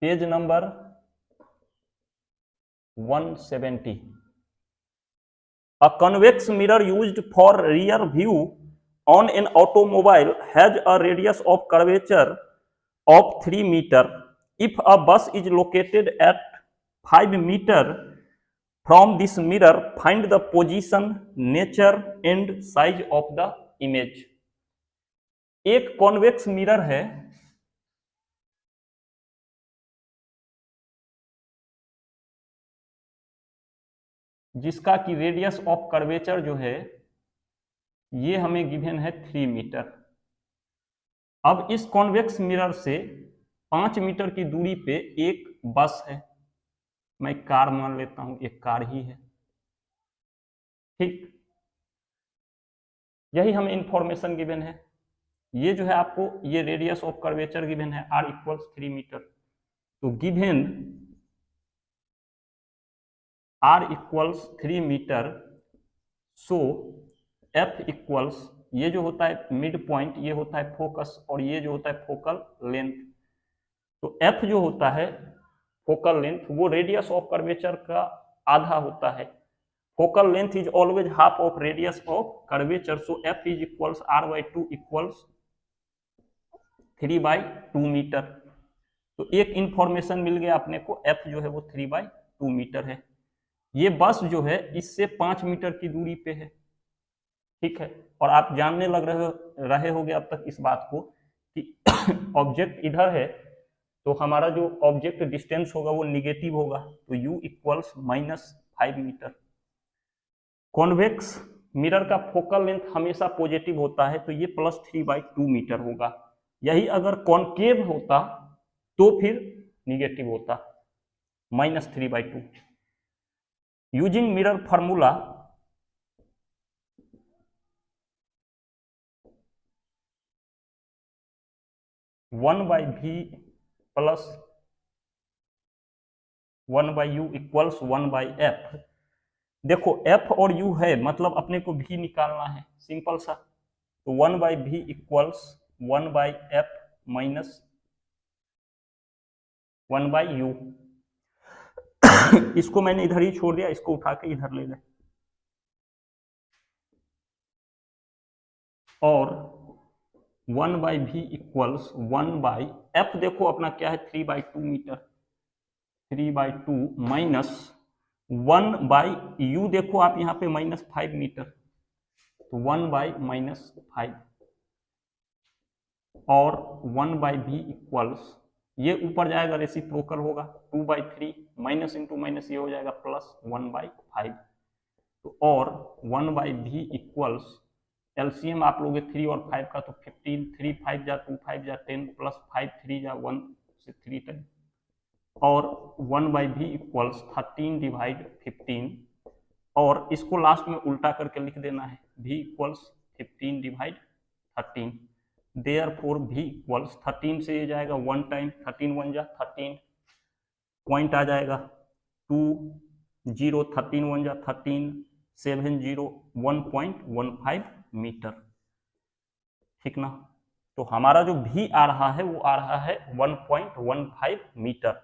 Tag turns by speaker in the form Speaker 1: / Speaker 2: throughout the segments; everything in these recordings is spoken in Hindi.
Speaker 1: Page number 170। A convex mirror used for rear view on an automobile has a radius of curvature of 3 meter. If a bus is located at 5 meter from this mirror, find the position, nature and size of the image. एक कॉन्वेक्स मिरर है जिसका कि रेडियस ऑफ कर्वेचर जो है ये हमें गिवन है 3 मीटर। अब इस कॉन्वेक्स मिरर से 5 मीटर की दूरी पे एक बस है, मैं कार मान लेता हूं, एक कार ही है, ठीक। यही हमें इंफॉर्मेशन गिवन है। ये जो है आपको ये रेडियस ऑफ कर्वेचर गिवन है r इक्वल्स 3 मीटर। तो गिवन r इक्वल्स 3 मीटर, सो f इक्वल्स, ये जो होता है मिड पॉइंट, ये होता है फोकस, और ये जो होता है फोकल लेंथ। तो f जो होता है फोकल लेंथ, वो रेडियस ऑफ कर्वेचर का आधा होता है। Focal length is always half of radius of curvature, so f is equals r/2 equals 3/2 metre. तो एक इंफॉर्मेशन मिल गया अपने को, f जो है वो 3/2 मीटर है। ये बस जो है इससे 5 मीटर की दूरी पे है, ठीक है। और आप जानने लग रहे होगे अब तक इस बात को कि ऑब्जेक्ट इधर है तो हमारा जो ऑब्जेक्ट डिस्टेंस होगा वो निगेटिव होगा, तो u equals -5 metre. Convex mirror का फोकल लेंथ हमेशा पॉजिटिव होता है, तो ये +3/2 मीटर होगा। यही अगर कॉनकेव होता तो फिर निगेटिव होता, -3/2। Using mirror formula, one by v plus 1/u equals 1/f। देखो f और u है, मतलब अपने को v निकालना है, सिंपल सा। तो 1/v equals 1/f minus 1/u। इसको मैंने इधर ही छोड़ दिया, इसको उठा के इधर ले गए। और 1/v इक्वल्स 1/f, देखो अपना क्या है 3/2 मीटर, 3/2 माइनस 1/u, देखो आप यहाँ पे -5 मीटर, तो 1/-5, और 1/v इक्वल्स, ये ऊपर जाएगा रेसिप्रोकल होगा, 2/3 माइनस इंटू माइनस ये हो जाएगा +1/5। तो और 1/v इक्वल्स, एलसीएम आप लोगे 3 और 5 का, तो 15, 3 5 जा 2 5 जा 10 प्लस 5 3 जा 1 से 3 टाइम, और 1/v इक्वल्स 13/15, और इसको लास्ट में उल्टा करके लिख देना है, v equals 15/13। Therefore v equals 13 से ये जाएगा 1 टाइम, 13 1 जा 13, पॉइंट आ जाएगा 2 0, 13 1 जा 13, 7 0, 1.15 मीटर, ठीक ना। तो हमारा जो v आ रहा है वो आ रहा है 1.15 मीटर।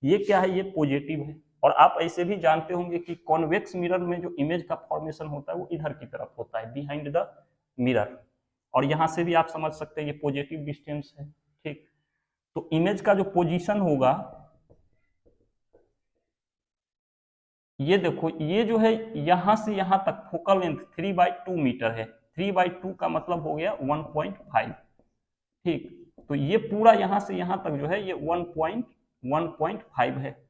Speaker 1: ये क्या है, ये पॉजिटिव है। और आप ऐसे भी जानते होंगे कि कॉन्वेक्स मिरर में जो इमेज का फॉर्मेशन होता है वो इधर की तरफ होता है, बिहाइंड द मिरर। और यहां से भी आप समझ सकते हैं ये पॉजिटिव डिस्टेंस है, ठीक। तो इमेज का जो पोजीशन होगा, ये देखो, ये जो है यहां से यहां तक फोकल लेंथ 3/2 मीटर है, 3/2 का मतलब हो गया 1.5, ठीक। तो ये पूरा यहां से यहां तक जो है ये 1.5 है,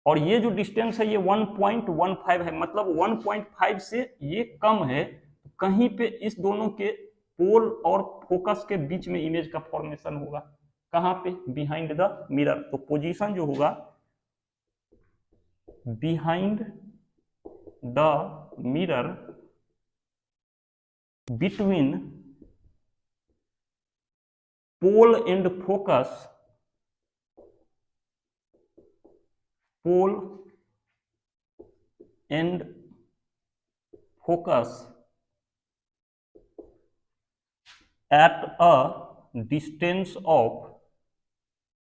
Speaker 1: और ये जो डिस्टेंस है ये 1.15 है, मतलब 1.5 से ये कम है। कहीं पे इस दोनों के पोल और फोकस के बीच में इमेज का फॉर्मेशन होगा, कहां पे, बिहाइंड द मिरर। तो पोजीशन जो होगा behind the mirror between pole and focus, pole and focus at a distance of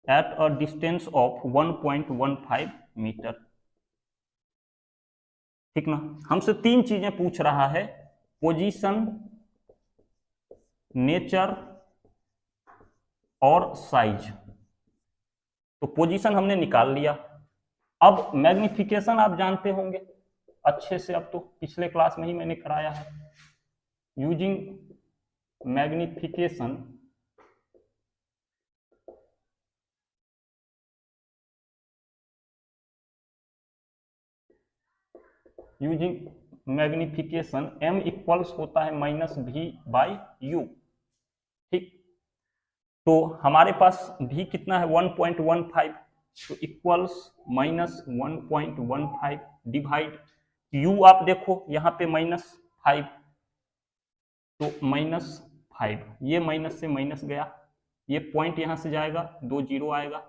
Speaker 1: at a distance of 1.15 metre. ठीक ना। हमसे तीन चीजें पूछ रहा है, पोजीशन, नेचर और साइज। तो पोजीशन हमने निकाल लिया। अब मैग्निफिकेशन आप जानते होंगे अच्छे से, अब तो पिछले क्लास में ही मैंने कराया है। Using magnification, using magnification m equals होता है -v/u। ठीक, तो हमारे पास v कितना है 1.15, तो इक्वल्स -1.15 डिवाइड u, आप देखो यहाँ पे -5, तो -5, ये माइनस से माइनस गया, ये पॉइंट यहाँ से जाएगा, 2 जीरो आएगा,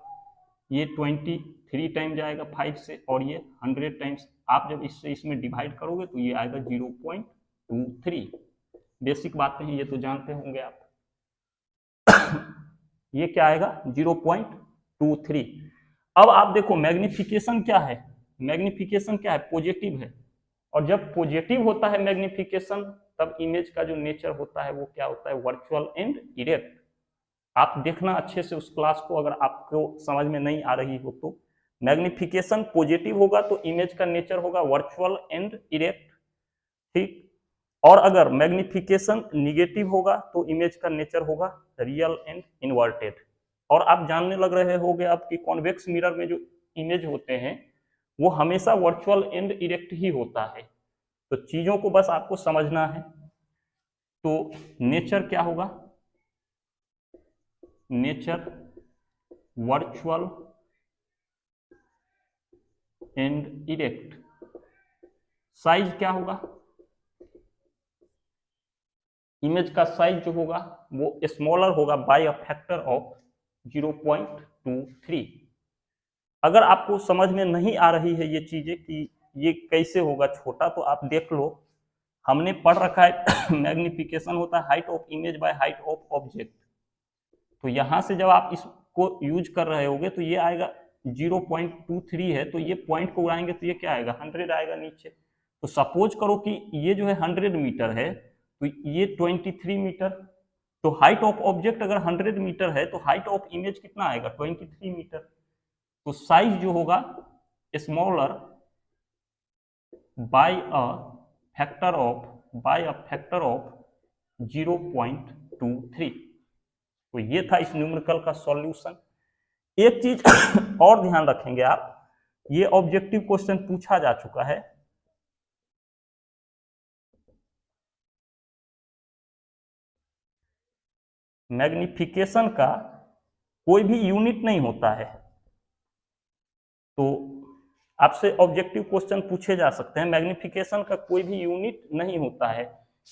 Speaker 1: ये 23 टाइम जाएगा 5 से, और ये 100 टाइम्स। आप जब इससे इसमें डिवाइड करोगे तो ये आएगा 0.23। बेसिक बातें हैं, ये तो जानते होंगे आप। ये क्या आएगा 0.23। अब आप देखो मैग्निफिकेशन क्या है, मैग्निफिकेशन क्या है, पॉजिटिव है, और जब पॉजिटिव होता है मैग्निफिकेशन तब इमेज का जो नेचर होता है वो क्या होता है, वर्चुअल एंड इरेक्ट। आप देखना अच्छे से उस क्लास को, अगर आपको समझ में नहीं आ रही हो तो। मैग्निफिकेशन पॉजिटिव होगा तो इमेज का नेचर होगा वर्चुअल एंड इरेक्ट। ठीक, और अगर मैग्निफिकेशन निगेटिव होगा तो इमेज का नेचर होगा रियल एंड इन्वर्टेड। और आप जानने लग रहे होंगे अब कि कॉन्वेक्स मिरर में जो इमेज होते हैं वो हमेशा वर्चुअल एंड इरेक्ट ही होता है। तो चीजों को बस आपको समझना है। तो नेचर क्या होगा, nature virtual and erect. Size क्या होगा, इमेज का साइज जो होगा वो स्मॉलर होगा बाय अ फैक्टर ऑफ 0.23। अगर आपको समझ में नहीं आ रही है ये चीजें कि ये कैसे होगा छोटा, तो आप देख लो, हमने पढ़ रखा है मैग्निफिकेशन होता है height of image by height of object. तो यहां से जब आप इसको यूज कर रहे होगे तो ये आएगा 0.23 है, तो ये पॉइंट को उड़ाएंगे तो ये क्या आएगा 100 आएगा नीचे। तो सपोज करो कि ये जो है 100 मीटर है, तो ये 23 मीटर। तो हाइट ऑफ ऑब्जेक्ट अगर 100 मीटर है तो हाइट ऑफ इमेज कितना आएगा 23 मीटर। तो साइज जो होगा smaller by a factor of 0.23। तो ये था इस न्यूमेरिकल का सॉल्यूशन। एक चीज और ध्यान रखेंगे आप, ये ऑब्जेक्टिव क्वेश्चन पूछा जा चुका है। मैग्निफिकेशन का कोई भी यूनिट नहीं होता है, तो आपसे ऑब्जेक्टिव क्वेश्चन पूछे जा सकते हैं। मैग्निफिकेशन का कोई भी यूनिट नहीं होता है,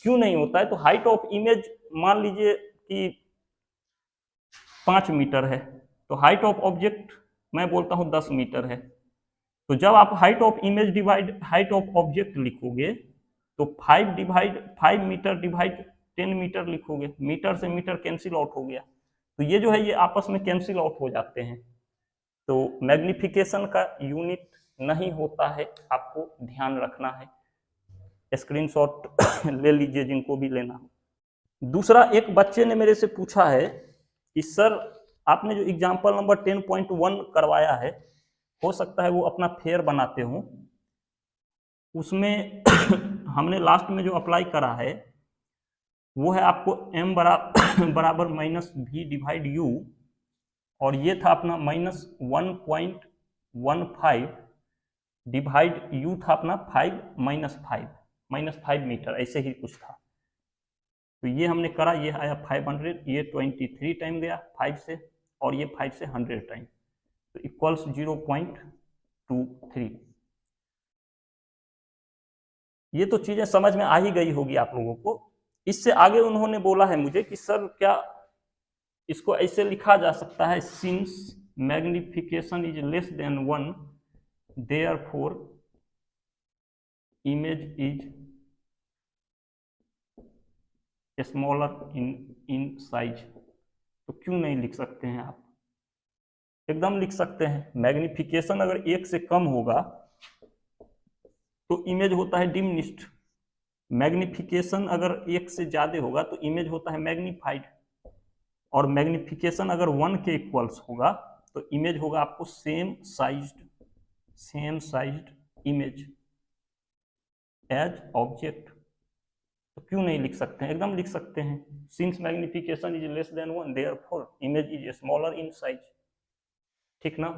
Speaker 1: क्यों नहीं होता है, तो हाइट ऑफ इमेज मान लीजिए कि 5 मीटर है, तो हाइट ऑफ ऑब्जेक्ट मैं बोलता हूं 10 मीटर है। तो जब आप height of image divide height of object लिखोगे तो 5 मीटर डिवाइड 10 मीटर लिखोगे, मीटर से मीटर कैंसिल आउट हो गया, तो ये जो है ये आपस में कैंसिल आउट हो जाते हैं। तो मैग्निफिकेशन का यूनिट नहीं होता है, आपको ध्यान रखना है। स्क्रीनशॉट ले लीजिए जिनको भी लेना हो। दूसरा, एक बच्चे ने मेरे से पूछा है कि सर आपने जो एग्जाम्पल नंबर 10.1 करवाया है, हो सकता है वो अपना फेयर बनाते हो, उसमें हमने लास्ट में जो अप्लाई करा है वो है आपको m बराबर -v डिवाइड u, और ये था अपना -1.15 डिवाइड u था अपना 5 मीटर, ऐसे ही कुछ था। तो ये हमने करा, ये आया 500, ये 23 टाइम गया 5 से, और ये 5 से 100 टाइम, तो इक्वल्स 0.23। ये तो चीजें समझ में आ ही गई होगी आप लोगों को। इससे आगे उन्होंने बोला है मुझे कि सर क्या इसको ऐसे लिखा जा सकता है, since magnification is less than 1 therefore image is smaller in size. तो क्यों नहीं लिख सकते हैं आप, एकदम लिख सकते हैं। मैग्निफिकेशन अगर 1 से कम होगा तो इमेज होता है डिमिनिश्ड, मैग्निफिकेशन अगर 1 से ज्यादा होगा तो इमेज होता है मैग्नीफाइड, और मैग्निफिकेशन अगर 1 के इक्वल्स होगा तो इमेज होगा आपको same sized image as object. तो क्यों नहीं लिख सकते हैं, एकदम लिख सकते हैं। Since magnification is less than 1 therefore image is smaller in size, ठीक ना।